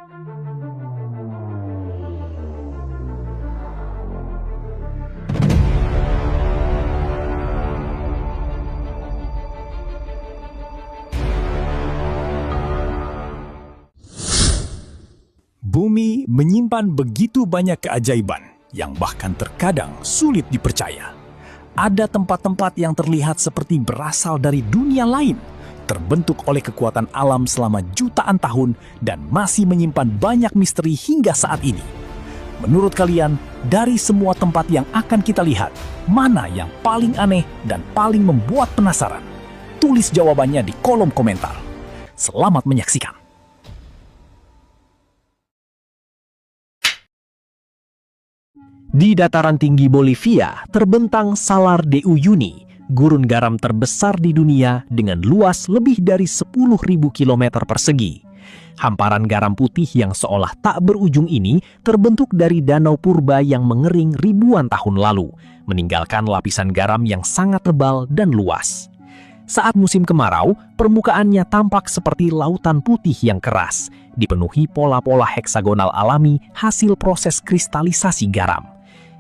Bumi menyimpan begitu banyak keajaiban yang bahkan terkadang sulit dipercaya. Ada tempat-tempat yang terlihat seperti berasal dari dunia lain, terbentuk oleh kekuatan alam selama jutaan tahun dan masih menyimpan banyak misteri hingga saat ini. Menurut kalian, dari semua tempat yang akan kita lihat, mana yang paling aneh dan paling membuat penasaran? Tulis jawabannya di kolom komentar. Selamat menyaksikan. Di dataran tinggi Bolivia terbentang Salar de Uyuni, gurun garam terbesar di dunia dengan luas lebih dari 10.000 km persegi. Hamparan garam putih yang seolah tak berujung ini terbentuk dari danau purba yang mengering ribuan tahun lalu, meninggalkan lapisan garam yang sangat tebal dan luas. Saat musim kemarau, permukaannya tampak seperti lautan putih yang keras, dipenuhi pola-pola heksagonal alami hasil proses kristalisasi garam.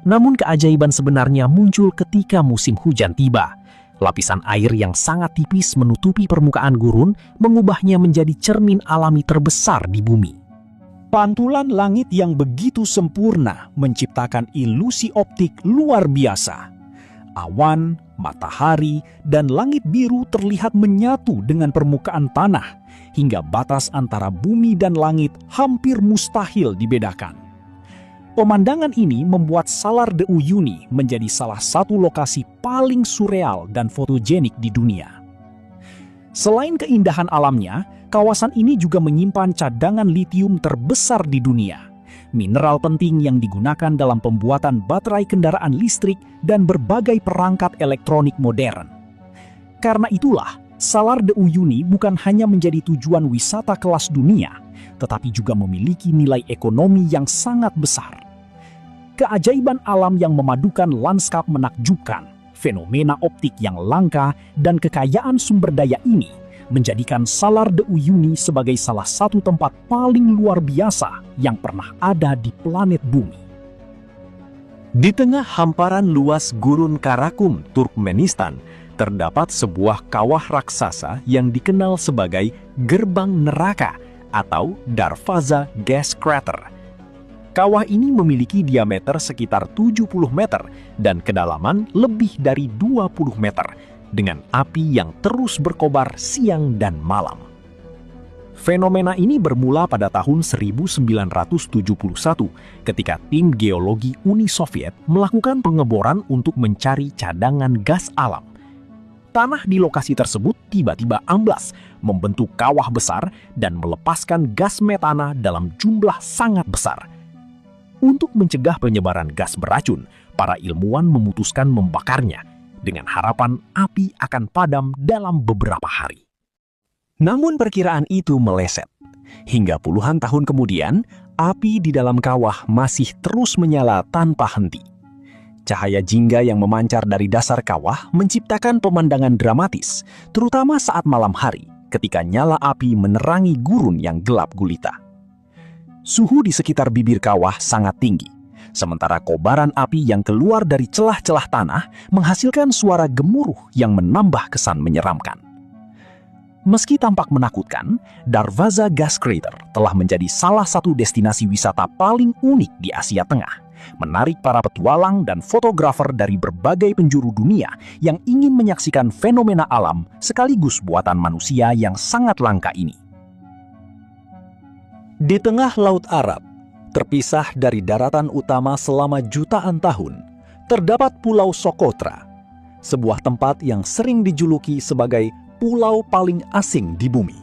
Namun keajaiban sebenarnya muncul ketika musim hujan tiba. Lapisan air yang sangat tipis menutupi permukaan gurun, mengubahnya menjadi cermin alami terbesar di bumi. Pantulan langit yang begitu sempurna menciptakan ilusi optik luar biasa. Awan, matahari, dan langit biru terlihat menyatu dengan permukaan tanah, hingga batas antara bumi dan langit hampir mustahil dibedakan. Pemandangan ini membuat Salar de Uyuni menjadi salah satu lokasi paling surreal dan fotogenik di dunia. Selain keindahan alamnya, kawasan ini juga menyimpan cadangan litium terbesar di dunia, mineral penting yang digunakan dalam pembuatan baterai kendaraan listrik dan berbagai perangkat elektronik modern. Karena itulah, Salar de Uyuni bukan hanya menjadi tujuan wisata kelas dunia, tetapi juga memiliki nilai ekonomi yang sangat besar. Keajaiban alam yang memadukan lanskap menakjubkan, fenomena optik yang langka, dan kekayaan sumber daya ini menjadikan Salar de Uyuni sebagai salah satu tempat paling luar biasa yang pernah ada di planet bumi. Di tengah hamparan luas gurun Karakum, Turkmenistan, terdapat sebuah kawah raksasa yang dikenal sebagai Gerbang Neraka atau Darvaza Gas Crater. Kawah ini memiliki diameter sekitar 70 meter dan kedalaman lebih dari 20 meter, dengan api yang terus berkobar siang dan malam. Fenomena ini bermula pada tahun 1971 ketika tim geologi Uni Soviet melakukan pengeboran untuk mencari cadangan gas alam. Tanah di lokasi tersebut tiba-tiba amblas, membentuk kawah besar dan melepaskan gas metana dalam jumlah sangat besar. Untuk mencegah penyebaran gas beracun, para ilmuwan memutuskan membakarnya dengan harapan api akan padam dalam beberapa hari. Namun perkiraan itu meleset. Hingga puluhan tahun kemudian, api di dalam kawah masih terus menyala tanpa henti. Cahaya jingga yang memancar dari dasar kawah menciptakan pemandangan dramatis, terutama saat malam hari ketika nyala api menerangi gurun yang gelap gulita. Suhu di sekitar bibir kawah sangat tinggi, sementara kobaran api yang keluar dari celah-celah tanah menghasilkan suara gemuruh yang menambah kesan menyeramkan. Meski tampak menakutkan, Darvaza Gas Crater telah menjadi salah satu destinasi wisata paling unik di Asia Tengah, menarik para petualang dan fotografer dari berbagai penjuru dunia yang ingin menyaksikan fenomena alam sekaligus buatan manusia yang sangat langka ini. Di tengah Laut Arab, terpisah dari daratan utama selama jutaan tahun, terdapat Pulau Socotra, sebuah tempat yang sering dijuluki sebagai pulau paling asing di bumi.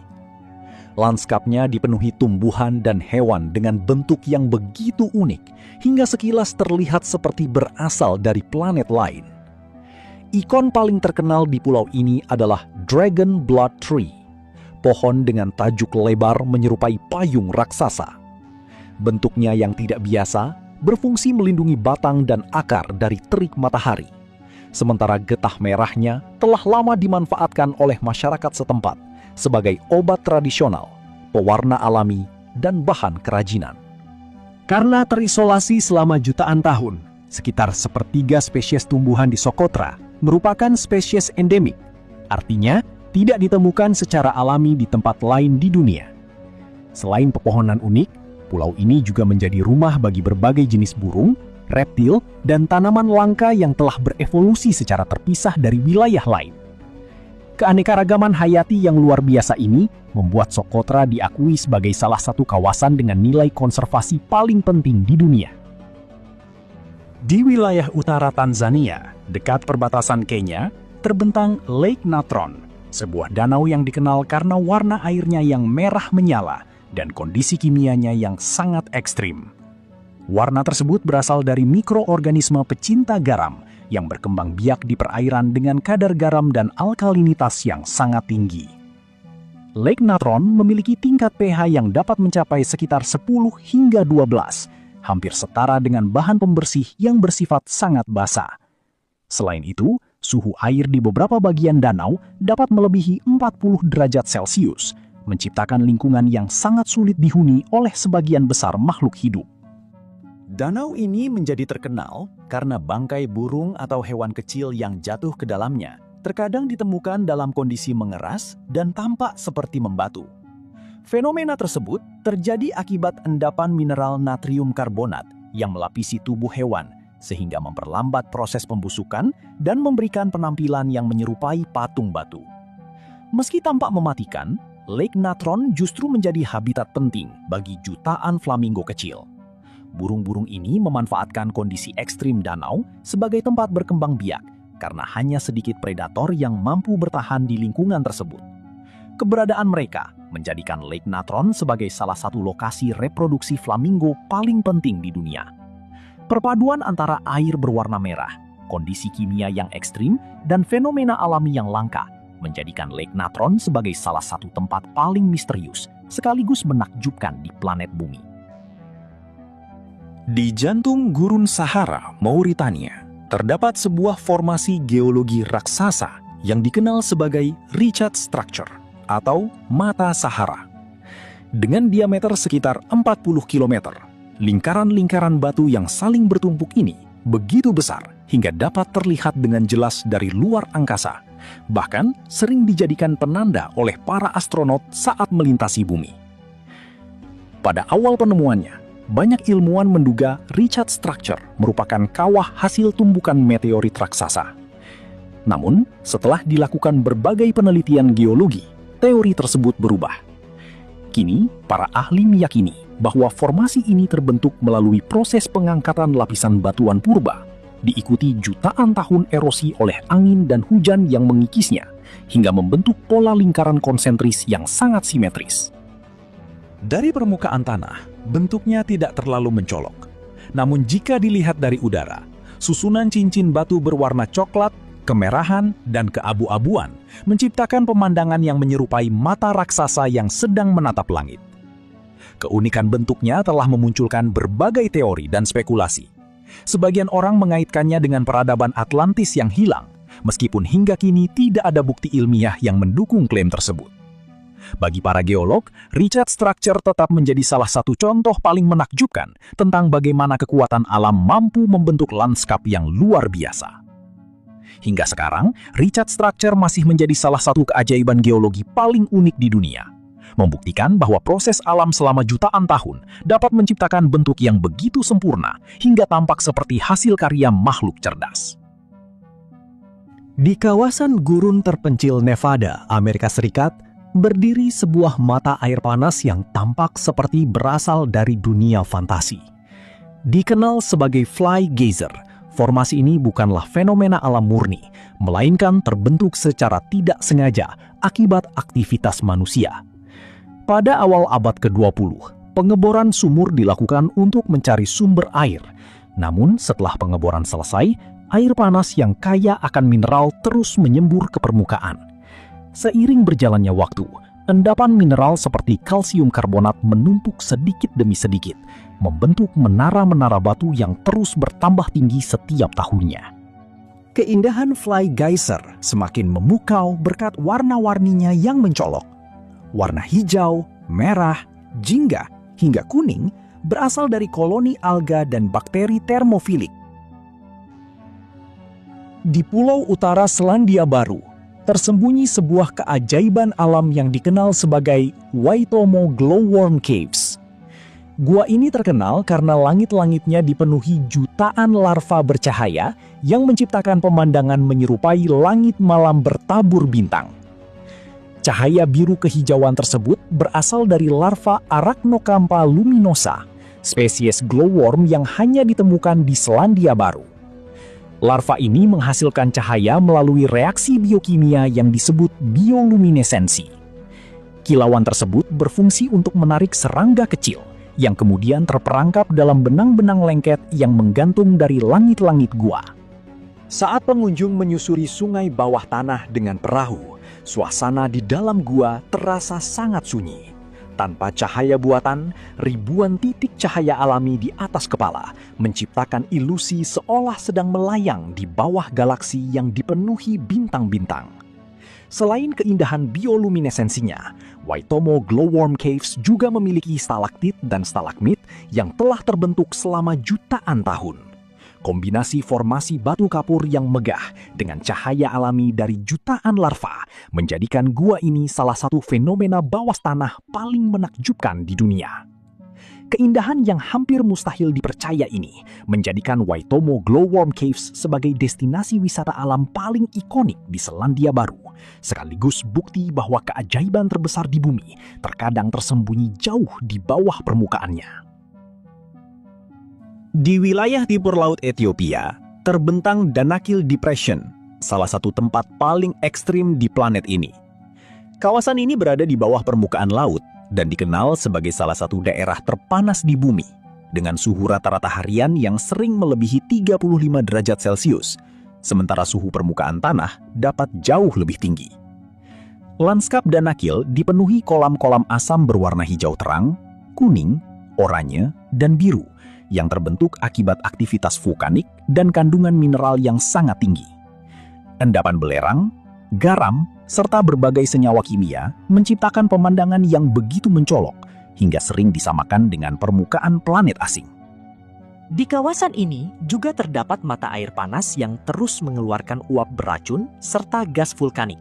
Lanskapnya dipenuhi tumbuhan dan hewan dengan bentuk yang begitu unik, hingga sekilas terlihat seperti berasal dari planet lain. Ikon paling terkenal di pulau ini adalah Dragon Blood Tree, pohon dengan tajuk lebar menyerupai payung raksasa. Bentuknya yang tidak biasa, berfungsi melindungi batang dan akar dari terik matahari. Sementara getah merahnya telah lama dimanfaatkan oleh masyarakat setempat sebagai obat tradisional, pewarna alami, dan bahan kerajinan. Karena terisolasi selama jutaan tahun, sekitar sepertiga spesies tumbuhan di Socotra merupakan spesies endemik. Artinya, tidak ditemukan secara alami di tempat lain di dunia. Selain pepohonan unik, pulau ini juga menjadi rumah bagi berbagai jenis burung, reptil, dan tanaman langka yang telah berevolusi secara terpisah dari wilayah lain. Keanekaragaman hayati yang luar biasa ini membuat Socotra diakui sebagai salah satu kawasan dengan nilai konservasi paling penting di dunia. Di wilayah utara Tanzania, dekat perbatasan Kenya, terbentang Lake Natron, sebuah danau yang dikenal karena warna airnya yang merah menyala dan kondisi kimianya yang sangat ekstrim. Warna tersebut berasal dari mikroorganisme pecinta garam yang berkembang biak di perairan dengan kadar garam dan alkalinitas yang sangat tinggi. Lake Natron memiliki tingkat pH yang dapat mencapai sekitar 10 hingga 12, hampir setara dengan bahan pembersih yang bersifat sangat basah. Selain itu, suhu air di beberapa bagian danau dapat melebihi 40 derajat Celcius, menciptakan lingkungan yang sangat sulit dihuni oleh sebagian besar makhluk hidup. Danau ini menjadi terkenal karena bangkai burung atau hewan kecil yang jatuh ke dalamnya terkadang ditemukan dalam kondisi mengeras dan tampak seperti membatu. Fenomena tersebut terjadi akibat endapan mineral natrium karbonat yang melapisi tubuh hewan sehingga memperlambat proses pembusukan dan memberikan penampilan yang menyerupai patung batu. Meski tampak mematikan, Lake Natron justru menjadi habitat penting bagi jutaan flamingo kecil. Burung-burung ini memanfaatkan kondisi ekstrim danau sebagai tempat berkembang biak karena hanya sedikit predator yang mampu bertahan di lingkungan tersebut. Keberadaan mereka menjadikan Lake Natron sebagai salah satu lokasi reproduksi flamingo paling penting di dunia. Perpaduan antara air berwarna merah, kondisi kimia yang ekstrim, dan fenomena alami yang langka menjadikan Lake Natron sebagai salah satu tempat paling misterius sekaligus menakjubkan di planet bumi. Di jantung Gurun Sahara, Mauritania, terdapat sebuah formasi geologi raksasa yang dikenal sebagai Richat Structure atau Mata Sahara. Dengan diameter sekitar 40 km, lingkaran-lingkaran batu yang saling bertumpuk ini begitu besar hingga dapat terlihat dengan jelas dari luar angkasa, bahkan sering dijadikan penanda oleh para astronot saat melintasi bumi. Pada awal penemuannya, banyak ilmuwan menduga Richat Structure merupakan kawah hasil tumbukan meteorit raksasa. Namun, setelah dilakukan berbagai penelitian geologi, teori tersebut berubah. Kini, para ahli meyakini bahwa formasi ini terbentuk melalui proses pengangkatan lapisan batuan purba, diikuti jutaan tahun erosi oleh angin dan hujan yang mengikisnya, hingga membentuk pola lingkaran konsentris yang sangat simetris. Dari permukaan tanah, bentuknya tidak terlalu mencolok. Namun jika dilihat dari udara, susunan cincin batu berwarna coklat, kemerahan, dan keabu-abuan menciptakan pemandangan yang menyerupai mata raksasa yang sedang menatap langit. Keunikan bentuknya telah memunculkan berbagai teori dan spekulasi. Sebagian orang mengaitkannya dengan peradaban Atlantis yang hilang, meskipun hingga kini tidak ada bukti ilmiah yang mendukung klaim tersebut. Bagi para geolog, Richat Structure tetap menjadi salah satu contoh paling menakjubkan tentang bagaimana kekuatan alam mampu membentuk lanskap yang luar biasa. Hingga sekarang, Richat Structure masih menjadi salah satu keajaiban geologi paling unik di dunia, membuktikan bahwa proses alam selama jutaan tahun dapat menciptakan bentuk yang begitu sempurna hingga tampak seperti hasil karya makhluk cerdas. Di kawasan gurun terpencil Nevada, Amerika Serikat, berdiri sebuah mata air panas yang tampak seperti berasal dari dunia fantasi. Dikenal sebagai fly geyser, formasi ini bukanlah fenomena alam murni, melainkan terbentuk secara tidak sengaja akibat aktivitas manusia. Pada awal abad ke-20, pengeboran sumur dilakukan untuk mencari sumber air. Namun setelah pengeboran selesai, air panas yang kaya akan mineral terus menyembur ke permukaan. Seiring berjalannya waktu, endapan mineral seperti kalsium karbonat menumpuk sedikit demi sedikit, membentuk menara-menara batu yang terus bertambah tinggi setiap tahunnya. Keindahan fly geyser semakin memukau berkat warna-warninya yang mencolok. Warna hijau, merah, jingga, hingga kuning berasal dari koloni alga dan bakteri termofilik. Di pulau utara Selandia Baru, tersembunyi sebuah keajaiban alam yang dikenal sebagai Waitomo Glowworm Caves. Gua ini terkenal karena langit-langitnya dipenuhi jutaan larva bercahaya yang menciptakan pemandangan menyerupai langit malam bertabur bintang. Cahaya biru kehijauan tersebut berasal dari larva Arachnocampa luminosa, spesies glowworm yang hanya ditemukan di Selandia Baru. Larva ini menghasilkan cahaya melalui reaksi biokimia yang disebut bioluminesensi. Kilauan tersebut berfungsi untuk menarik serangga kecil yang kemudian terperangkap dalam benang-benang lengket yang menggantung dari langit-langit gua. Saat pengunjung menyusuri sungai bawah tanah dengan perahu, suasana di dalam gua terasa sangat sunyi. Tanpa cahaya buatan, ribuan titik cahaya alami di atas kepala menciptakan ilusi seolah sedang melayang di bawah galaksi yang dipenuhi bintang-bintang. Selain keindahan bioluminesensinya, Waitomo Glowworm Caves juga memiliki stalaktit dan stalagmit yang telah terbentuk selama jutaan tahun. Kombinasi formasi batu kapur yang megah dengan cahaya alami dari jutaan larva menjadikan gua ini salah satu fenomena bawah tanah paling menakjubkan di dunia. Keindahan yang hampir mustahil dipercaya ini menjadikan Waitomo Glowworm Caves sebagai destinasi wisata alam paling ikonik di Selandia Baru, sekaligus bukti bahwa keajaiban terbesar di bumi terkadang tersembunyi jauh di bawah permukaannya. Di wilayah timur laut Ethiopia, terbentang Danakil Depression, salah satu tempat paling ekstrim di planet ini. Kawasan ini berada di bawah permukaan laut dan dikenal sebagai salah satu daerah terpanas di bumi, dengan suhu rata-rata harian yang sering melebihi 35 derajat Celcius, sementara suhu permukaan tanah dapat jauh lebih tinggi. Lanskap Danakil dipenuhi kolam-kolam asam berwarna hijau terang, kuning, oranye, dan biru, yang terbentuk akibat aktivitas vulkanik dan kandungan mineral yang sangat tinggi. Endapan belerang, garam, serta berbagai senyawa kimia menciptakan pemandangan yang begitu mencolok hingga sering disamakan dengan permukaan planet asing. Di kawasan ini juga terdapat mata air panas yang terus mengeluarkan uap beracun serta gas vulkanik.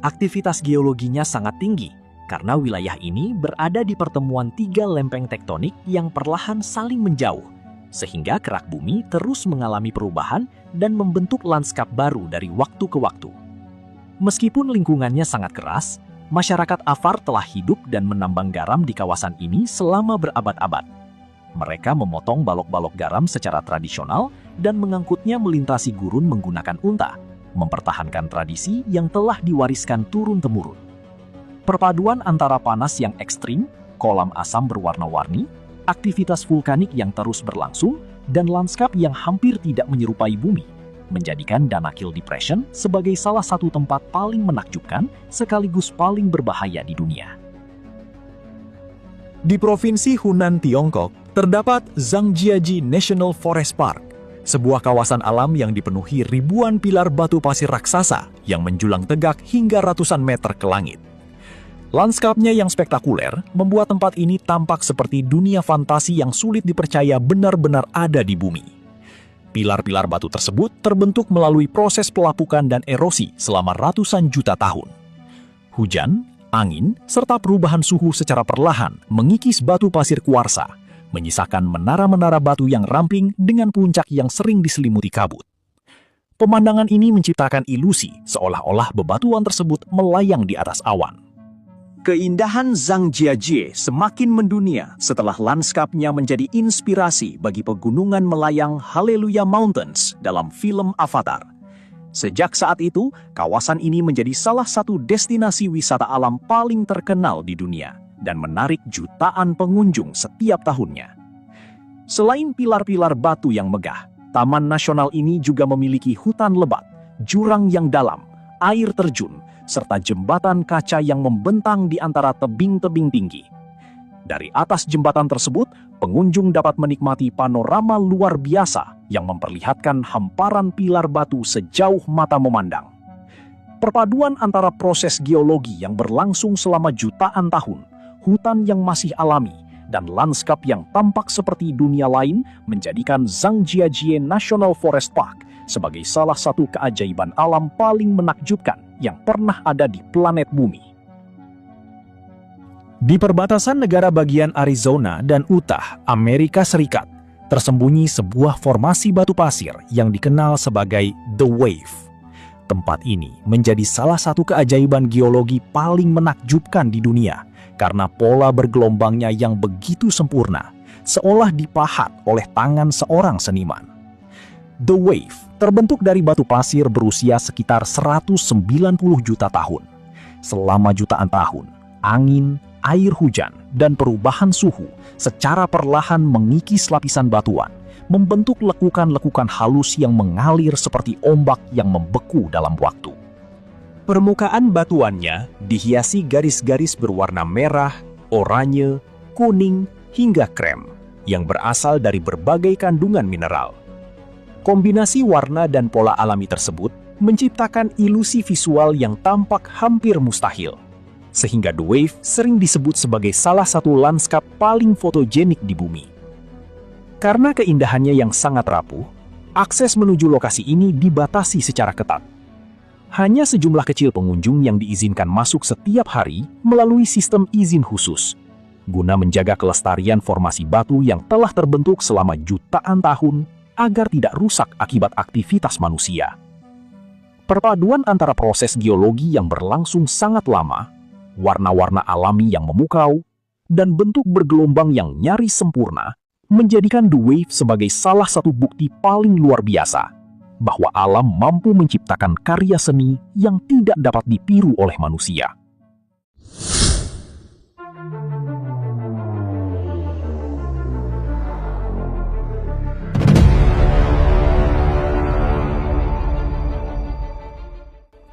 Aktivitas geologinya sangat tinggi karena wilayah ini berada di pertemuan 3 lempeng tektonik yang perlahan saling menjauh, sehingga kerak bumi terus mengalami perubahan dan membentuk lanskap baru dari waktu ke waktu. Meskipun lingkungannya sangat keras, masyarakat Afar telah hidup dan menambang garam di kawasan ini selama berabad-abad. Mereka memotong balok-balok garam secara tradisional dan mengangkutnya melintasi gurun menggunakan unta, mempertahankan tradisi yang telah diwariskan turun-temurun. Perpaduan antara panas yang ekstrim, kolam asam berwarna-warni, aktivitas vulkanik yang terus berlangsung, dan lanskap yang hampir tidak menyerupai bumi, menjadikan Danakil Depression sebagai salah satu tempat paling menakjubkan sekaligus paling berbahaya di dunia. Di Provinsi Hunan, Tiongkok, terdapat Zhangjiajie National Forest Park, sebuah kawasan alam yang dipenuhi ribuan pilar batu pasir raksasa yang menjulang tegak hingga ratusan meter ke langit. Lanskapnya yang spektakuler membuat tempat ini tampak seperti dunia fantasi yang sulit dipercaya benar-benar ada di bumi. Pilar-pilar batu tersebut terbentuk melalui proses pelapukan dan erosi selama ratusan juta tahun. Hujan, angin, serta perubahan suhu secara perlahan mengikis batu pasir kuarsa, menyisakan menara-menara batu yang ramping dengan puncak yang sering diselimuti kabut. Pemandangan ini menciptakan ilusi seolah-olah bebatuan tersebut melayang di atas awan. Keindahan Zhangjiajie semakin mendunia setelah lanskapnya menjadi inspirasi bagi pegunungan melayang Hallelujah Mountains dalam film Avatar. Sejak saat itu, kawasan ini menjadi salah satu destinasi wisata alam paling terkenal di dunia dan menarik jutaan pengunjung setiap tahunnya. Selain pilar-pilar batu yang megah, Taman Nasional ini juga memiliki hutan lebat, jurang yang dalam, air terjun, serta jembatan kaca yang membentang di antara tebing-tebing tinggi. Dari atas jembatan tersebut, pengunjung dapat menikmati panorama luar biasa yang memperlihatkan hamparan pilar batu sejauh mata memandang. Perpaduan antara proses geologi yang berlangsung selama jutaan tahun, hutan yang masih alami, dan lanskap yang tampak seperti dunia lain menjadikan Zhangjiajie National Forest Park sebagai salah satu keajaiban alam paling menakjubkan yang pernah ada di planet bumi. Di perbatasan negara bagian Arizona dan Utah, Amerika Serikat, tersembunyi sebuah formasi batu pasir yang dikenal sebagai The Wave. Tempat ini menjadi salah satu keajaiban geologi paling menakjubkan di dunia karena pola bergelombangnya yang begitu sempurna, seolah dipahat oleh tangan seorang seniman. The Wave terbentuk dari batu pasir berusia sekitar 190 juta tahun. Selama jutaan tahun, angin, air hujan, dan perubahan suhu secara perlahan mengikis lapisan batuan, membentuk lekukan-lekukan halus yang mengalir seperti ombak yang membeku dalam waktu. Permukaan batuannya dihiasi garis-garis berwarna merah, oranye, kuning, hingga krem yang berasal dari berbagai kandungan mineral. Kombinasi warna dan pola alami tersebut menciptakan ilusi visual yang tampak hampir mustahil, sehingga The Wave sering disebut sebagai salah satu lanskap paling fotogenik di bumi. Karena keindahannya yang sangat rapuh, akses menuju lokasi ini dibatasi secara ketat. Hanya sejumlah kecil pengunjung yang diizinkan masuk setiap hari melalui sistem izin khusus, guna menjaga kelestarian formasi batu yang telah terbentuk selama jutaan tahun agar tidak rusak akibat aktivitas manusia. Perpaduan antara proses geologi yang berlangsung sangat lama, warna-warna alami yang memukau, dan bentuk bergelombang yang nyaris sempurna menjadikan The Wave sebagai salah satu bukti paling luar biasa bahwa alam mampu menciptakan karya seni yang tidak dapat ditiru oleh manusia.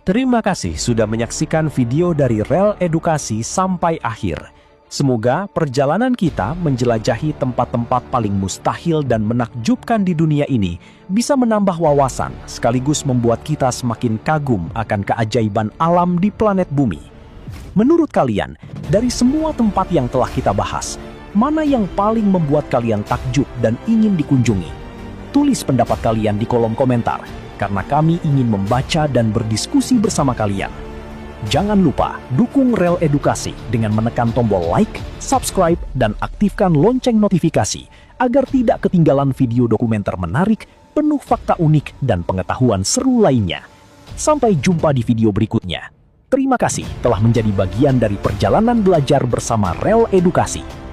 Terima kasih sudah menyaksikan video dari Rel Edukasi sampai akhir. Semoga perjalanan kita menjelajahi tempat-tempat paling mustahil dan menakjubkan di dunia ini bisa menambah wawasan sekaligus membuat kita semakin kagum akan keajaiban alam di planet bumi. Menurut kalian, dari semua tempat yang telah kita bahas, mana yang paling membuat kalian takjub dan ingin dikunjungi? Tulis pendapat kalian di kolom komentar, karena kami ingin membaca dan berdiskusi bersama kalian. Jangan lupa dukung Rel Edukasi dengan menekan tombol like, subscribe, dan aktifkan lonceng notifikasi agar tidak ketinggalan video dokumenter menarik, penuh fakta unik, dan pengetahuan seru lainnya. Sampai jumpa di video berikutnya. Terima kasih telah menjadi bagian dari perjalanan belajar bersama Rel Edukasi.